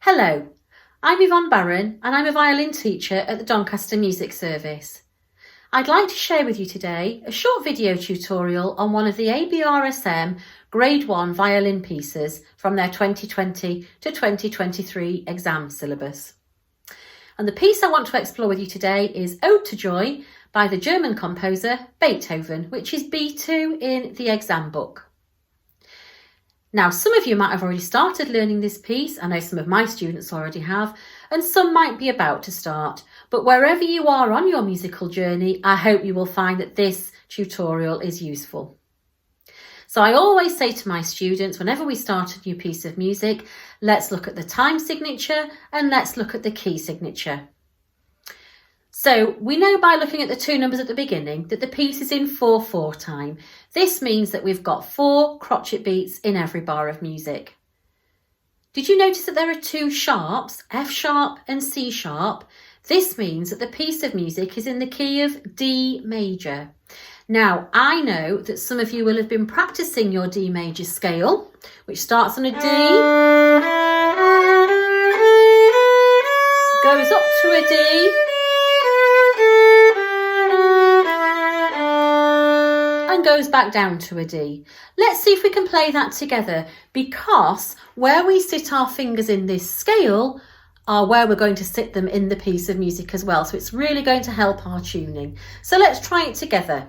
Hello, I'm Yvonne Barron and I'm a violin teacher at the Doncaster Music Service. I'd like to share with you today a short video tutorial on one of the ABRSM Grade 1 violin pieces from their 2020 to 2023 exam syllabus. And the piece I want to explore with you today is Ode to Joy by the German composer Beethoven, which is B2 in the exam book. Now, some of you might have already started learning this piece. I know some of my students already have, and some might be about to start. But wherever you are on your musical journey, I hope you will find that this tutorial is useful. So I always say to my students, whenever we start a new piece of music, let's look at the time signature and let's look at the key signature. So we know by looking at the two numbers at the beginning that the piece is in 4/4 time. This means that we've got 4 crotchet beats in every bar of music. Did you notice that there are 2 sharps, F sharp and C sharp? This means that the piece of music is in the key of D major. Now, I know that some of you will have been practicing your D major scale, which starts on a D, goes up to a D, and goes back down to a D. Let's see if we can play that together, because where we sit our fingers in this scale are where we're going to sit them in the piece of music as well. So it's really going to help our tuning. So let's try it together.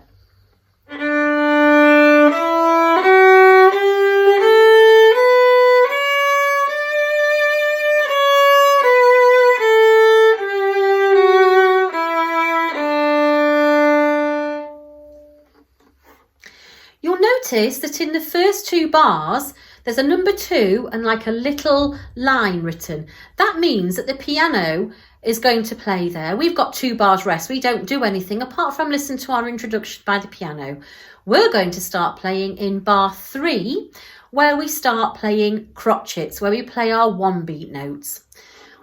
You'll notice that in the first 2 bars, there's a number 2 and like a little line written. That means that the piano is going to play there. We've got 2 bars rest. We don't do anything apart from listen to our introduction by the piano. We're going to start playing in bar 3, where we start playing crotchets, where we play our 1-beat notes.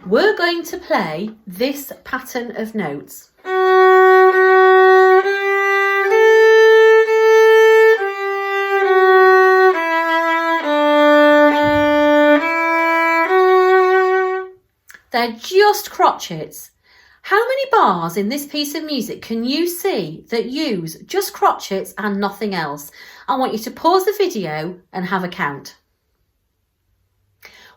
We're going to play this pattern of notes. They're just crotchets. How many bars in this piece of music can you see that use just crotchets and nothing else? I want you to pause the video and have a count.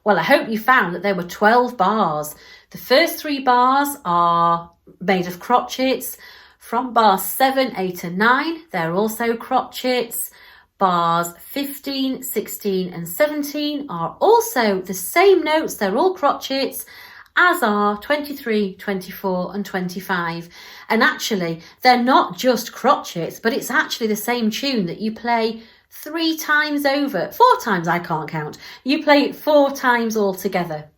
Well, I hope you found that there were 12 bars. The first 3 bars are made of crotchets. From bars 7, 8 and 9, they're also crotchets. Bars 15, 16 and 17 are also the same notes. They're all crotchets, as are 23, 24 and 25. And actually, they're not just crotchets, but it's actually the same tune that you play 3 times over. 4 times, I can't count. You play it 4 times altogether.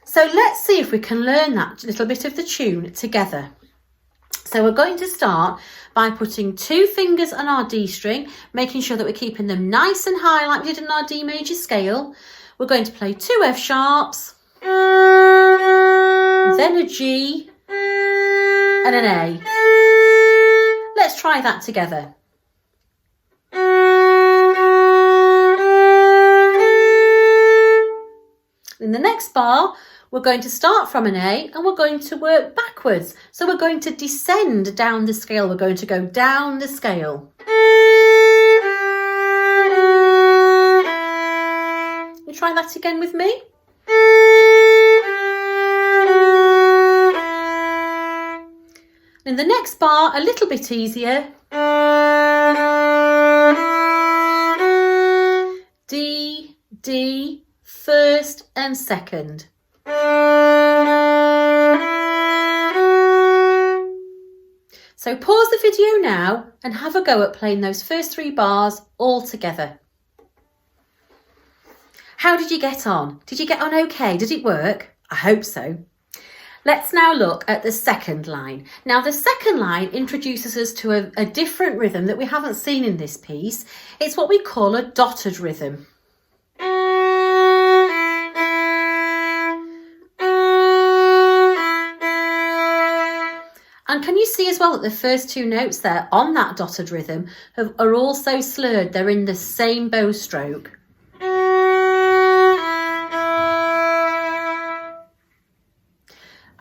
So let's see if we can learn that little bit of the tune together. So we're going to start by putting 2 fingers on our D string, making sure that we're keeping them nice and high like we did in our D major scale. We're going to play 2 F sharps, then a G and an A. Let's try that together. In the next bar, we're going to start from an A and we're going to work backwards. So we're going to descend down the scale. We're going to go down the scale. You try that again with me. In the next bar, a little bit easier. D, D, first and second. So pause the video now and have a go at playing those first 3 bars all together. How did you get on? Did you get on okay? Did it work? I hope so. Let's now look at the second line. Now, the second line introduces us to a different rhythm that we haven't seen in this piece. It's what we call a dotted rhythm. And can you see as well that the first 2 notes there on that dotted rhythm are also slurred? They're in the same bow stroke.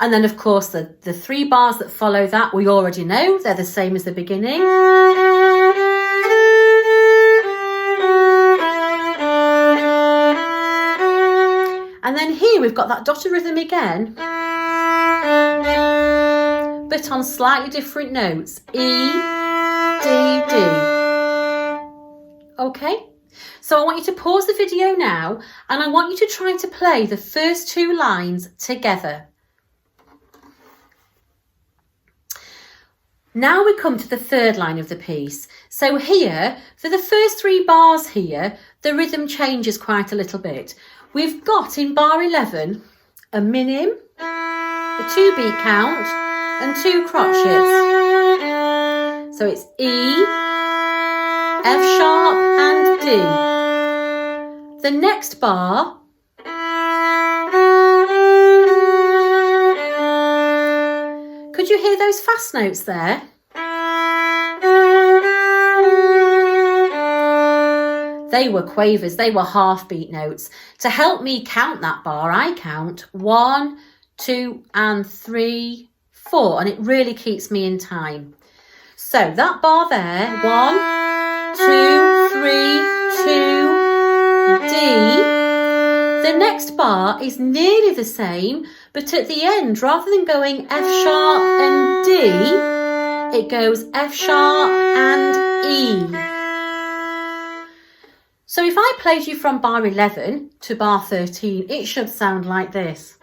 And then, of course, the 3 bars that follow that, we already know. They're the same as the beginning. And then here we've got that dotted rhythm again, but on slightly different notes. E, D, D. Okay? So I want you to pause the video now, and I want you to try to play the first 2 lines together. Now we come to the 3rd line of the piece. So here, for the first 3 bars here, the rhythm changes quite a little bit. We've got in bar 11 a minim, a 2-beat count and 2 crotchets. So it's E, F sharp and D. The next bar could you hear those fast notes there? They were quavers, they were half beat notes. To help me count that bar, I count 1, 2 and 3, 4, and it really keeps me in time. So that bar there, 1, 2, 3, 2, D. The next bar is nearly the same, but at the end, rather than going F sharp and D, it goes F sharp and E. So if I played you from bar 11 to bar 13, it should sound like this.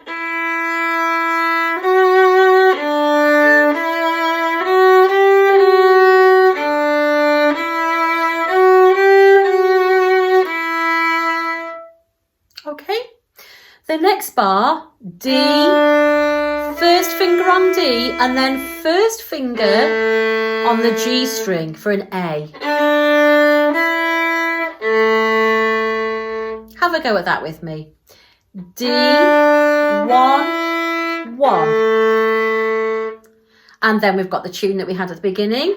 Okay, the next bar, D, first finger on D, and then first finger on the G string for an A. Have a go at that with me. D, 1, 1. And then we've got the tune that we had at the beginning.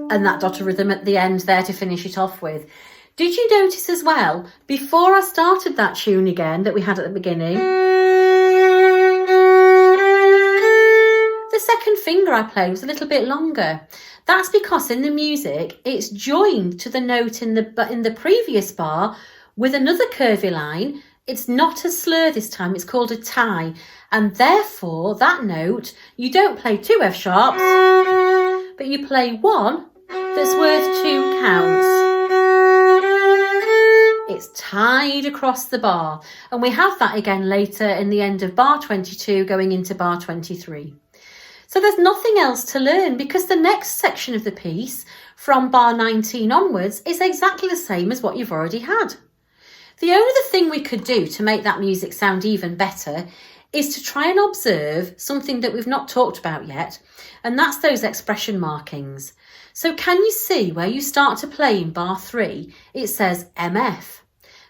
And that dotted rhythm at the end there to finish it off with. Did you notice as well, before I started that tune again that we had at the beginning, the second finger I played was a little bit longer. That's because in the music, it's joined to the note in the previous bar with another curvy line. It's not a slur this time, it's called a tie. And therefore, that note, you don't play 2 F sharps, but you play 1 that's worth 2 counts. It's tied across the bar. And we have that again later in the end of bar 22 going into bar 23. So there's nothing else to learn because the next section of the piece from bar 19 onwards is exactly the same as what you've already had. The only other thing we could do to make that music sound even better is to try and observe something that we've not talked about yet, and that's those expression markings. So can you see where you start to play in bar 3, it says MF.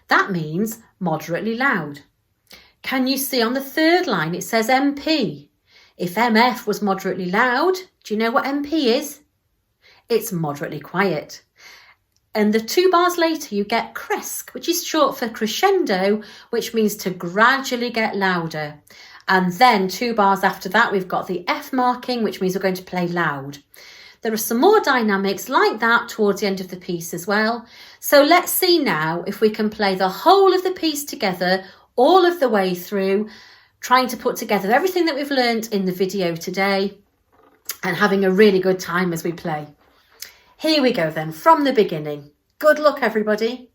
That means moderately loud. Can you see on the 3rd line it says MP? If MF was moderately loud, do you know what MP is? It's moderately quiet. And the 2 bars later, you get cresque, which is short for crescendo, which means to gradually get louder. And then 2 bars after that, we've got the F marking, which means we're going to play loud. There are some more dynamics like that towards the end of the piece as well. So let's see now if we can play the whole of the piece together, all of the way through, trying to put together everything that we've learned in the video today and having a really good time as we play. Here we go then, from the beginning. Good luck, everybody.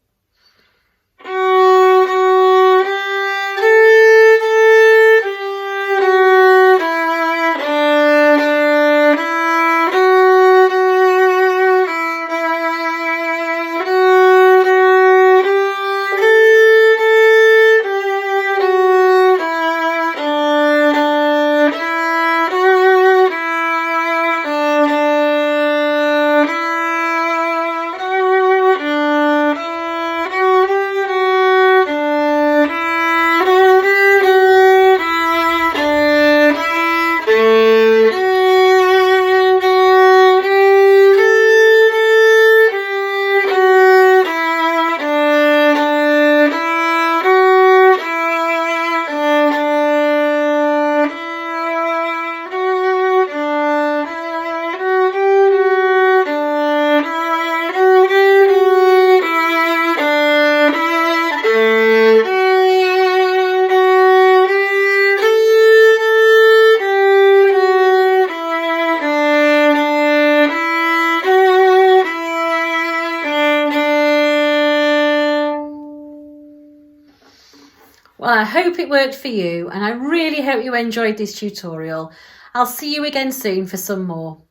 Well, I hope it worked for you, and I really hope you enjoyed this tutorial. I'll see you again soon for some more.